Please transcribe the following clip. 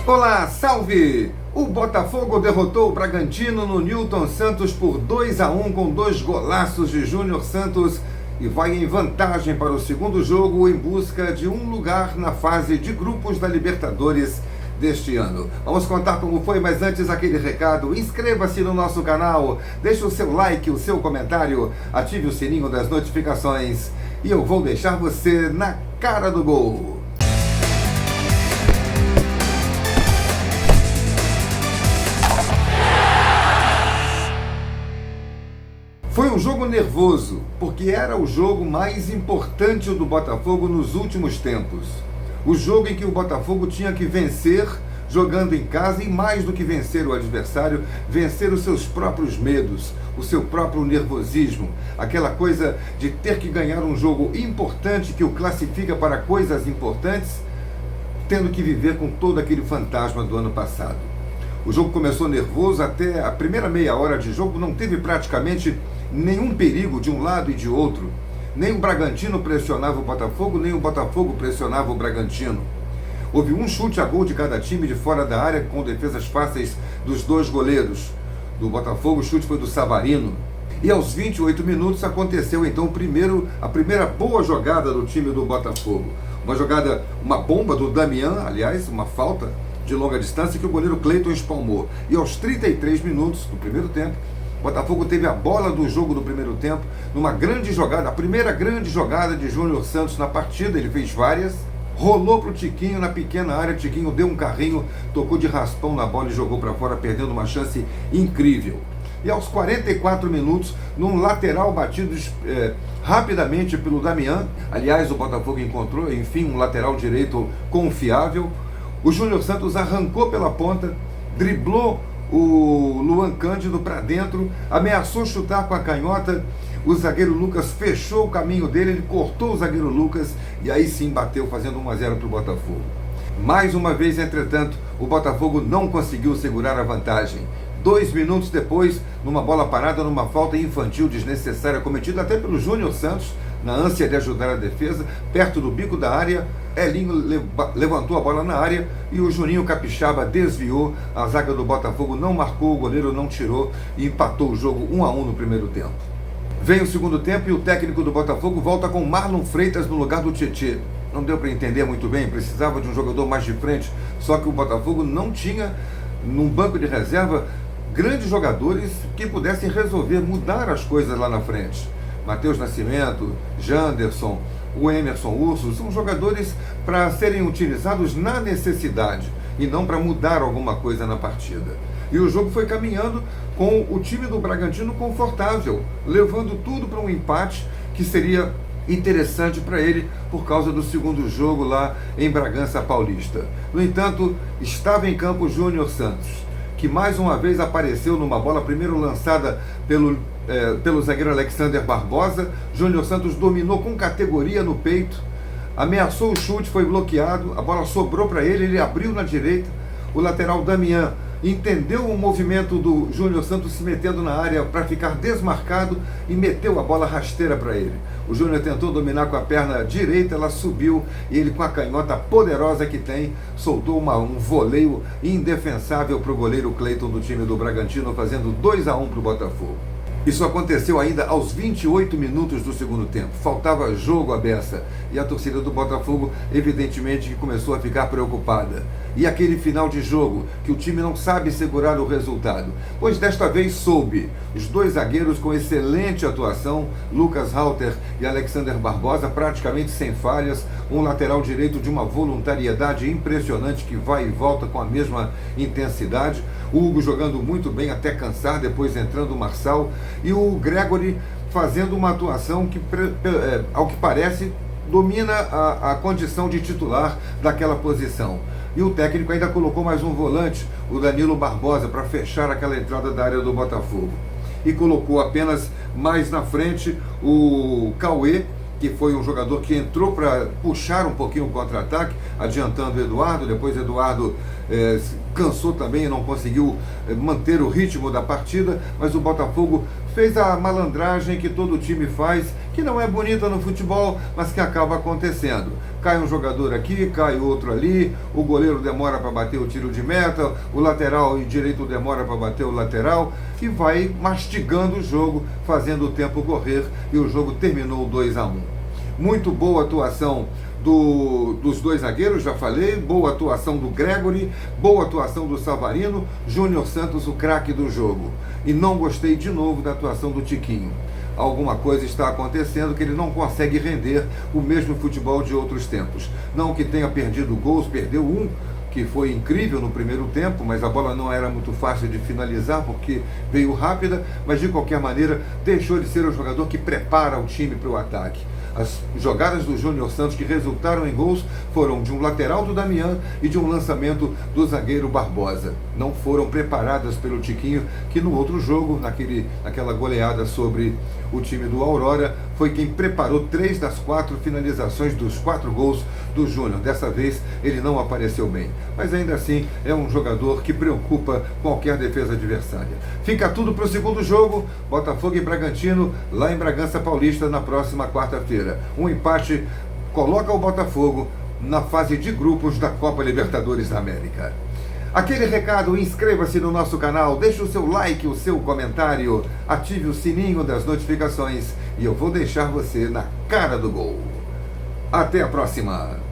Olá, salve! O Botafogo derrotou o Bragantino no Newton Santos por 2-1 com 2 golaços de Júnior Santos e vai em vantagem para o segundo jogo em busca de um lugar na fase de grupos da Libertadores deste ano. Vamos contar como foi, mas antes aquele recado: inscreva-se no nosso canal, deixe o seu like, o seu comentário, ative o sininho das notificações e eu vou deixar você na cara do gol. Foi um jogo nervoso, porque era o jogo mais importante do Botafogo nos últimos tempos. O jogo em que o Botafogo tinha que vencer jogando em casa e, mais do que vencer o adversário, vencer os seus próprios medos, o seu próprio nervosismo, aquela coisa de ter que ganhar um jogo importante que o classifica para coisas importantes, tendo que viver com todo aquele fantasma do ano passado. O jogo começou nervoso, até a primeira meia hora de jogo não teve praticamente nenhum perigo de um lado e de outro. Nem o Bragantino pressionava o Botafogo, nem o Botafogo pressionava o Bragantino. Houve um chute a gol de cada time de fora da área, com defesas fáceis dos dois goleiros. Do Botafogo, o chute foi do Savarino. E aos 28 minutos aconteceu então a primeira boa jogada do time do Botafogo. Uma jogada, uma bomba do Damian, aliás, uma falta de longa distância que o goleiro Cleiton espalmou. E aos 33 minutos do primeiro tempo, o Botafogo teve a bola do jogo do primeiro tempo, numa grande jogada, a primeira grande jogada de Júnior Santos na partida. Ele fez várias, rolou para o Tiquinho na pequena área, Tiquinho deu um carrinho, tocou de raspão na bola e jogou para fora, perdendo uma chance incrível. E aos 44 minutos, num lateral batido rapidamente pelo Damian, aliás, o Botafogo encontrou, enfim, um lateral direito confiável, o Júnior Santos arrancou pela ponta, driblou o Luan Cândido para dentro, ameaçou chutar com a canhota, o zagueiro Lucas fechou o caminho dele, ele cortou o zagueiro Lucas e aí sim bateu, fazendo 1-0 para o Botafogo. Mais uma vez, entretanto, o Botafogo não conseguiu segurar a vantagem. 2 minutos depois, numa bola parada, numa falta infantil desnecessária cometida até pelo Júnior Santos, na ânsia de ajudar a defesa, perto do bico da área, Elinho levantou a bola na área e o Juninho Capixaba desviou, a zaga do Botafogo não marcou, o goleiro não tirou e empatou o jogo 1-1 no primeiro tempo. Vem o segundo tempo e o técnico do Botafogo volta com Marlon Freitas no lugar do Tietê. Não deu para entender muito bem, precisava de um jogador mais de frente, só que o Botafogo não tinha, num banco de reserva, grandes jogadores que pudessem resolver, mudar as coisas lá na frente. Matheus Nascimento, Janderson, o Emerson Urso, são jogadores para serem utilizados na necessidade e não para mudar alguma coisa na partida. E o jogo foi caminhando com o time do Bragantino confortável, levando tudo para um empate que seria interessante para ele por causa do segundo jogo lá em Bragança Paulista. No entanto, estava em campo Júnior Santos, que mais uma vez apareceu numa bola primeiro lançada pelo zagueiro Alexander Barbosa. Júnior Santos dominou com categoria no peito, ameaçou o chute, foi bloqueado, a bola sobrou para ele, ele abriu na direita, o lateral Damian entendeu o movimento do Júnior Santos se metendo na área para ficar desmarcado e meteu a bola rasteira para ele. O Júnior tentou dominar com a perna direita, ela subiu e ele, com a canhota poderosa que tem, soltou um voleio indefensável para o goleiro Cleiton do time do Bragantino, fazendo 2-1 para o Botafogo. Isso aconteceu ainda aos 28 minutos do segundo tempo. Faltava jogo à beça e a torcida do Botafogo evidentemente que começou a ficar preocupada. E aquele final de jogo, que o time não sabe segurar o resultado, pois desta vez soube. Os dois zagueiros com excelente atuação, Lucas Halter e Alexander Barbosa, praticamente sem falhas, um lateral direito de uma voluntariedade impressionante que vai e volta com a mesma intensidade, o Hugo jogando muito bem até cansar, depois entrando o Marçal, e o Gregory fazendo uma atuação que, ao que parece, domina a condição de titular daquela posição. E o técnico ainda colocou mais um volante, o Danilo Barbosa, para fechar aquela entrada da área do Botafogo. E colocou apenas mais na frente o Cauê, que foi um jogador que entrou para puxar um pouquinho o contra-ataque, adiantando o Eduardo. Depois Eduardo cansou também e não conseguiu manter o ritmo da partida, mas o Botafogo fez a malandragem que todo time faz, que não é bonita no futebol, mas que acaba acontecendo. Cai um jogador aqui, cai outro ali, o goleiro demora para bater o tiro de meta, o lateral direito demora para bater o lateral, e vai mastigando o jogo, fazendo o tempo correr, e o jogo terminou 2-1. Muito boa atuação dos dois zagueiros, já falei, boa atuação do Gregory, boa atuação do Savarino, Júnior Santos o craque do jogo. E não gostei de novo da atuação do Tiquinho. Alguma coisa está acontecendo que ele não consegue render o mesmo futebol de outros tempos. Não que tenha perdido gols, perdeu um, que foi incrível no primeiro tempo, mas a bola não era muito fácil de finalizar porque veio rápida, mas de qualquer maneira deixou de ser o jogador que prepara o time para o ataque. As jogadas do Júnior Santos que resultaram em gols foram de um lateral do Damian e de um lançamento do zagueiro Barbosa. Não foram preparadas pelo Tiquinho, que no outro jogo, naquela goleada sobre o time do Aurora, foi quem preparou 3 das 4 finalizações dos 4 gols do Júnior. Dessa vez ele não apareceu bem, mas ainda assim é um jogador que preocupa qualquer defesa adversária. Fica tudo para o segundo jogo, Botafogo e Bragantino, lá em Bragança Paulista, na próxima quarta-feira. Um empate coloca o Botafogo na fase de grupos da Copa Libertadores da América. Aquele recado, inscreva-se no nosso canal, deixe o seu like, o seu comentário, ative o sininho das notificações e eu vou deixar você na cara do gol. Até a próxima!